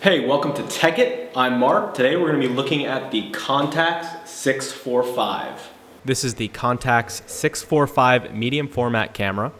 Hey, welcome to Tech It. I'm Mark. Today we're going to be looking at the Contax 645. This is the Contax 645 medium format camera.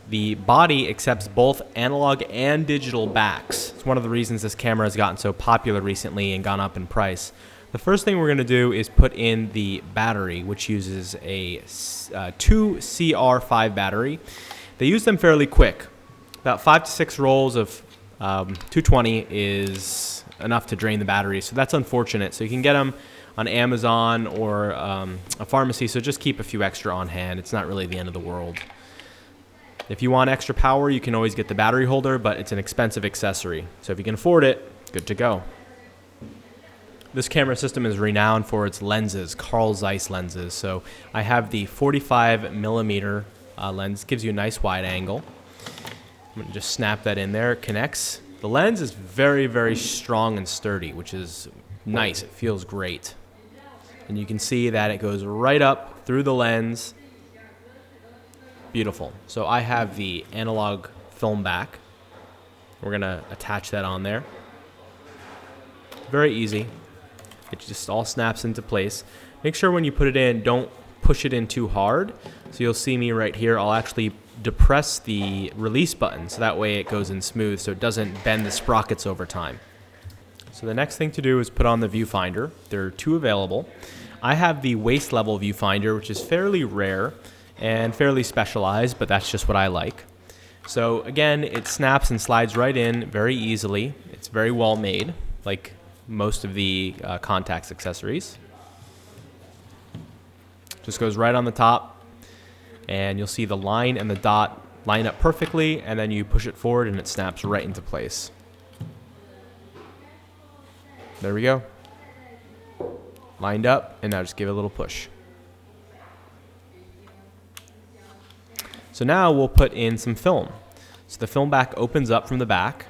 The body accepts both analog and digital backs. It's one of the reasons this camera has gotten so popular recently and gone up in price. The first thing we're going to do is put in the battery, which uses a 2CR5 battery. They use them fairly quick. About 5 to 6 rolls of 220 is enough to drain the battery, so that's unfortunate. So you can get them on Amazon or a pharmacy, so just keep a few extra on hand. It's not really the end of the world. If you want extra power, you can always get the battery holder, but it's an expensive accessory. So if you can afford it, good to go. This camera system is renowned for its lenses, Carl Zeiss lenses. So I have the 45 millimeter lens, gives you a nice wide angle. I'm going to just snap that in there. It connects. The lens is very, very strong and sturdy, which is nice. It feels great. And you can see that it goes right up through the lens. Beautiful. So I have the analog film back. We're going to attach that on there. Very easy. It just all snaps into place. Make sure when you put it in, don't push it in too hard. So you'll see me right here. I'll actually depress the release button so that way it goes in smooth so it doesn't bend the sprockets over time. So the next thing to do is put on the viewfinder. There are two available. I have the waist level viewfinder, which is fairly rare and fairly specialized, but that's just what I like. So again, it snaps and slides right in very easily. It's very well made, like most of the Contax accessories. Just goes right on the top. And you'll see the line and the dot line up perfectly, and then you push it forward and it snaps right into place. There we go. Lined up, and now just give it a little push. So now we'll put in some film. So the film back opens up from the back,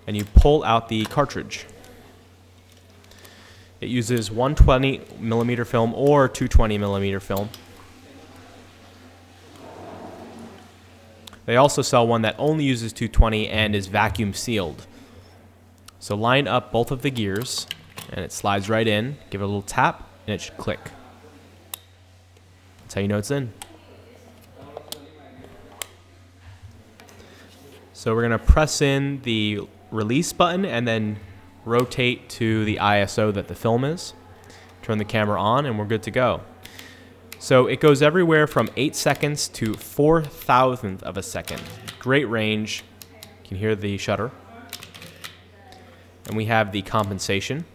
and you pull out the cartridge. It uses 120 millimeter film or 220 millimeter film. They also sell one that only uses 220 and is vacuum sealed. So line up both of the gears and it slides right in. Give it a little tap and it should click. That's how you know it's in. So we're going to press in the release button and then rotate to the ISO that the film is. Turn the camera on and we're good to go. So it goes everywhere from 8 seconds to 4,000th of a second. Great range. You can hear the shutter. And we have the compensation.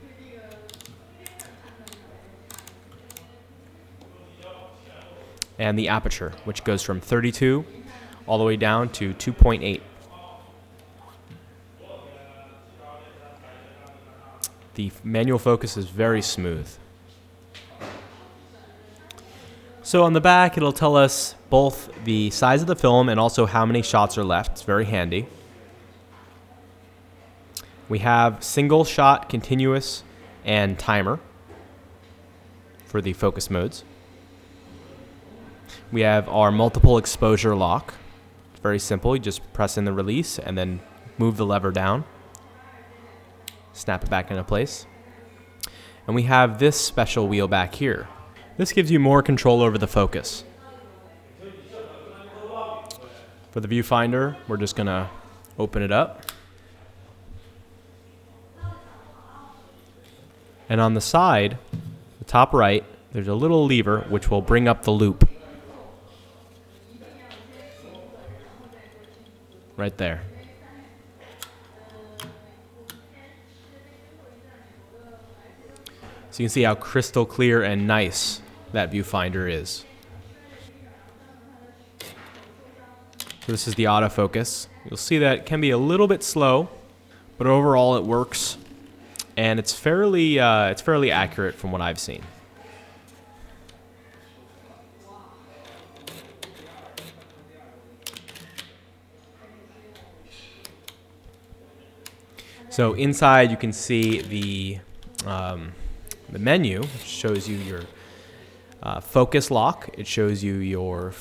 And the aperture, which goes from 32 all the way down to 2.8. The manual focus is very smooth. So on the back, it'll tell us both the size of the film and also how many shots are left. It's very handy. We have single shot, continuous, and timer for the focus modes. We have our multiple exposure lock. It's very simple. You just press in the release and then move the lever down. Snap it back into place. And we have this special wheel back here. This gives you more control over the focus. For the viewfinder, we're just going to open it up. And on the side, the top right, there's a little lever which will bring up the loop. Right there. So you can see how crystal clear and nice that viewfinder is. So this is the autofocus. You'll see that it can be a little bit slow, but overall it works, and it's fairly accurate from what I've seen. So inside you can see the menu, which shows you your focus lock. It shows you your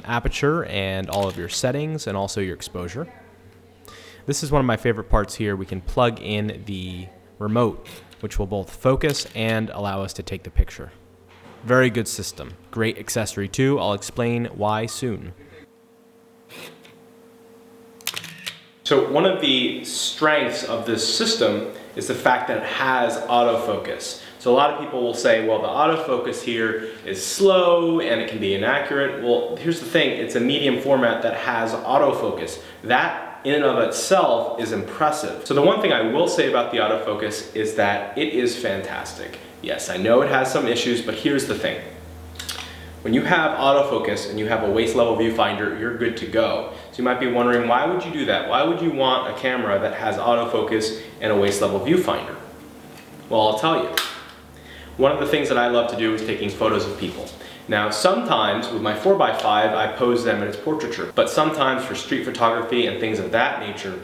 aperture and all of your settings and also your exposure. This is one of my favorite parts here. We can plug in the remote, which will both focus and allow us to take the picture. Very good system. Great accessory too. I'll explain why soon. So one of the strengths of this system is the fact that it has autofocus. So a lot of people will say, well, the autofocus here is slow and it can be inaccurate. Well, here's the thing, it's a medium format that has autofocus. That in and of itself is impressive. So the one thing I will say about the autofocus is that it is fantastic. Yes, I know it has some issues, but here's the thing. When you have autofocus and you have a waist level viewfinder, you're good to go. So you might be wondering, why would you do that? Why would you want a camera that has autofocus and a waist level viewfinder? Well, I'll tell you. One of the things that I love to do is taking photos of people. Now, sometimes with my 4x5, I pose them as portraiture, but sometimes for street photography and things of that nature,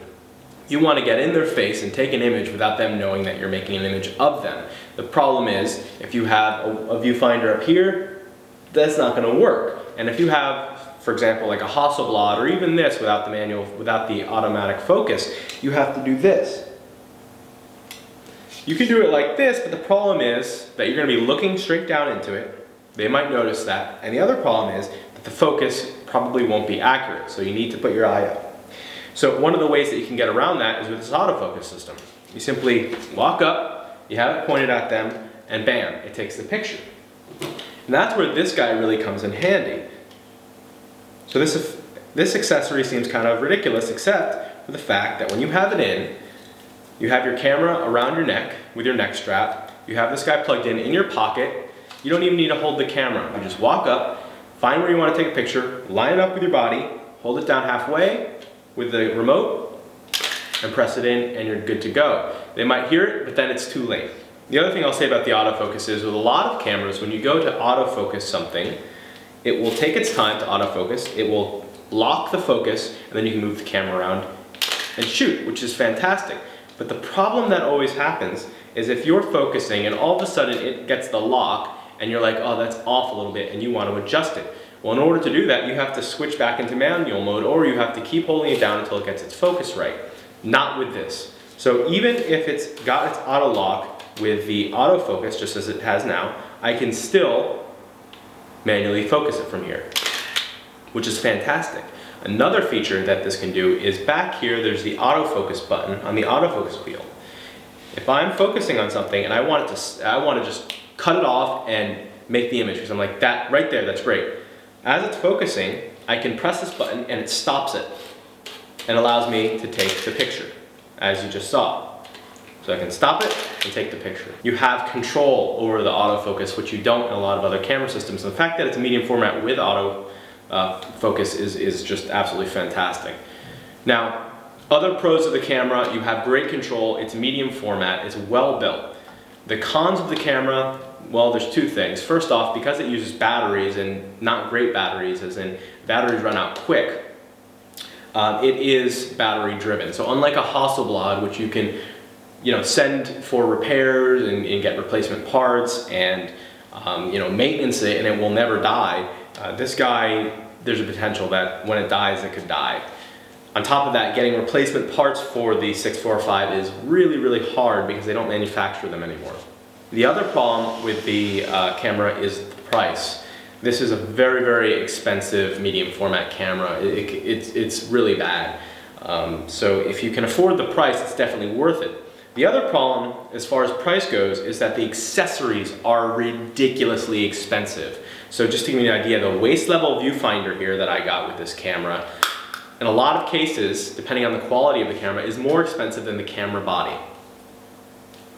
you want to get in their face and take an image without them knowing that you're making an image of them. The problem is, if you have a viewfinder up here, that's not going to work. And if you have, for example, like a Hasselblad or even this without the manual, without the automatic focus, you have to do this. You can do it like this, but the problem is that you're going to be looking straight down into it. They might notice that. And the other problem is that the focus probably won't be accurate. So you need to put your eye up. So one of the ways that you can get around that is with this autofocus system. You simply walk up, you have it pointed at them, and bam, it takes the picture. And that's where this guy really comes in handy. So this accessory seems kind of ridiculous, except for the fact that when you have it in, you have your camera around your neck with your neck strap, you have this guy plugged in your pocket, you don't even need to hold the camera. You just walk up, find where you want to take a picture, line it up with your body, hold it down halfway with the remote, and press it in, and you're good to go. They might hear it, but then it's too late. The other thing I'll say about the autofocus is with a lot of cameras, when you go to autofocus something, it will take its time to autofocus, it will lock the focus, and then you can move the camera around and shoot, which is fantastic. But the problem that always happens is if you're focusing and all of a sudden it gets the lock and you're like, oh, that's off a little bit, and you want to adjust it. Well, in order to do that, you have to switch back into manual mode, or you have to keep holding it down until it gets its focus right. Not with this. So even if it's got its auto lock with the autofocus, just as it has now, I can still manually focus it from here, which is fantastic. Another feature that this can do is back here, there's the autofocus button on the autofocus wheel. If I'm focusing on something and I want to just cut it off and make the image, because I'm like, that right there, that's great. As it's focusing, I can press this button and it stops it and allows me to take the picture, as you just saw. So I can stop it and take the picture. You have control over the autofocus, which you don't in a lot of other camera systems. The fact that it's a medium format with autofocus is just absolutely fantastic. Now, other pros of the camera, you have great control, it's medium format, it's well built. The cons of the camera, well, there's two things. First off, because it uses batteries and not great batteries, as in batteries run out quick, it is battery driven. So unlike a Hasselblad, which you can send for repairs and get replacement parts and maintenance it and it will never die, this guy, there's a potential that when it dies, it could die. On top of that, getting replacement parts for the 645 is really, really hard because they don't manufacture them anymore. The other problem with the camera is the price. This is a very, very expensive medium format camera. It's really bad. So if you can afford the price, it's definitely worth it. The other problem, as far as price goes, is that the accessories are ridiculously expensive. So just to give you an idea, the waist level viewfinder here that I got with this camera, in a lot of cases, depending on the quality of the camera, is more expensive than the camera body.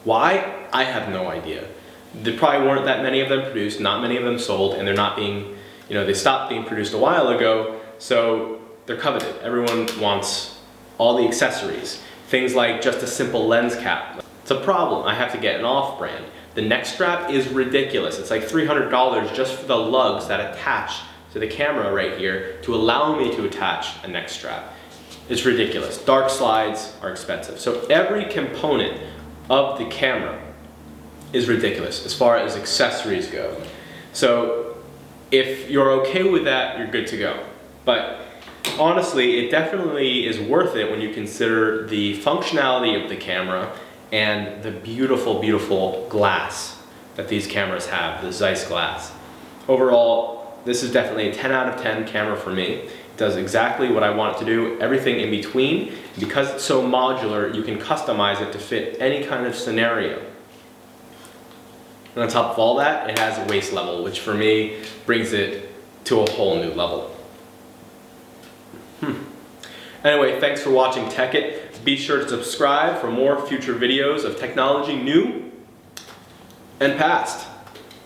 Why? I have no idea. There probably weren't that many of them produced, not many of them sold, and they're not being, they stopped being produced a while ago, so they're coveted. Everyone wants all the accessories. Things like just a simple lens cap. It's a problem. I have to get an off-brand. The neck strap is ridiculous. It's like $300 just for the lugs that attach to the camera right here to allow me to attach a neck strap. It's ridiculous. Dark slides are expensive. So every component of the camera is ridiculous as far as accessories go. So if you're okay with that, you're good to go. But honestly, it definitely is worth it when you consider the functionality of the camera and the beautiful, beautiful glass that these cameras have, the Zeiss glass. Overall, this is definitely a 10 out of 10 camera for me. It does exactly what I want it to do, everything in between. Because it's so modular, you can customize it to fit any kind of scenario. And on top of all that, it has a waist level, which for me brings it to a whole new level. Anyway, thanks for watching Tech It. Be sure to subscribe for more future videos of technology new and past.